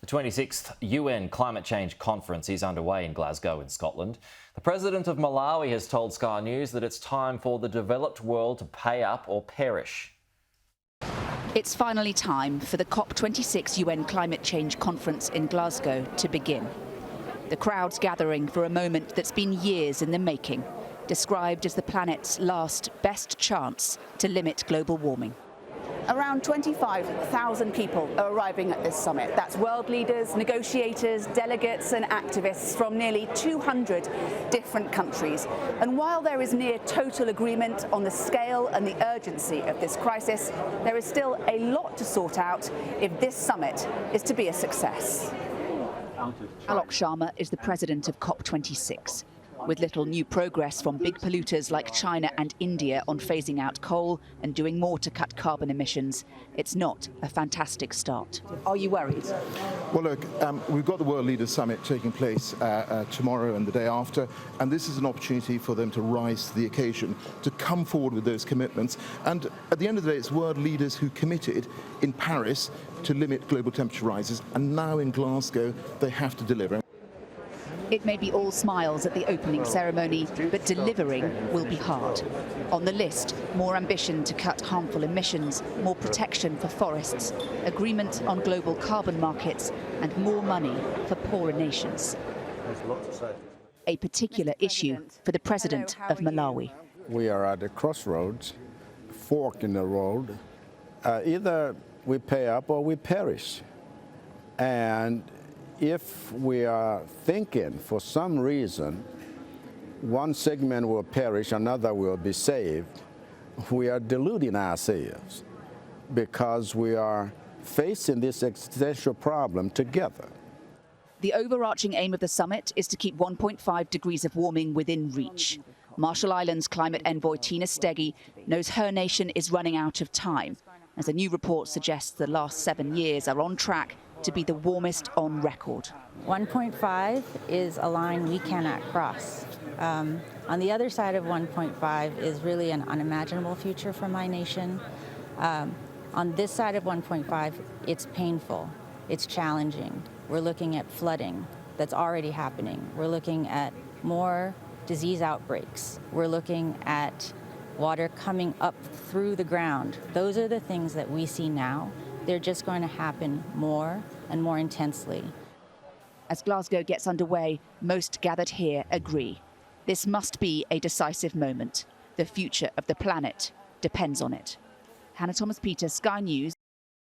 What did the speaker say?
The 26th UN Climate Change Conference is underway in Glasgow in Scotland. The President of Malawi has told Sky News that it's time for the developed world to pay up or perish. It's finally time for the COP26 UN Climate Change Conference in Glasgow to begin. The crowds gathering for a moment that's been years in the making, described as the planet's last best chance to limit global warming. Around 25,000 people are arriving at this summit. That's world leaders, negotiators, delegates and activists from nearly 200 different countries. And while there is near total agreement on the scale and the urgency of this crisis, there is still a lot to sort out if this summit is to be a success. Alok Sharma is the president of COP26. With little new progress from big polluters like China and India on phasing out coal and doing more to cut carbon emissions, it's not a fantastic start. Are you worried? Well, look, we've got the World Leaders Summit taking place tomorrow and the day after, and this is an opportunity for them to rise to the occasion, to come forward with those commitments. And at the end of the day, it's world leaders who committed in Paris to limit global temperature rises, and now in Glasgow, they have to deliver. It may be all smiles at the opening ceremony, but delivering will be hard. On the list, more ambition to cut harmful emissions, more protection for forests, agreement on global carbon markets, and more money for poorer nations. A particular issue for the president of Malawi. We are at a crossroads, fork in the road. Either we pay up or we perish. And if we are thinking for some reason one segment will perish, another will be saved, we are deluding ourselves because we are facing this existential problem together. The overarching aim of the summit is to keep 1.5 degrees of warming within reach. Marshall Islands climate envoy Tina Steggy knows her nation is running out of time, as a new report suggests the last 7 years are on track to be the warmest on record. 1.5 is a line we cannot cross. On the other side of 1.5 is really an unimaginable future for my nation. On this side of 1.5, it's painful, it's challenging. We're looking at flooding that's already happening. We're looking at more disease outbreaks. We're looking at water coming up through the ground. Those are the things that we see now. They're just going to happen more and more intensely. As Glasgow gets underway, most gathered here agree. This must be a decisive moment. The future of the planet depends on it. Hannah Thomas-Peter, Sky News.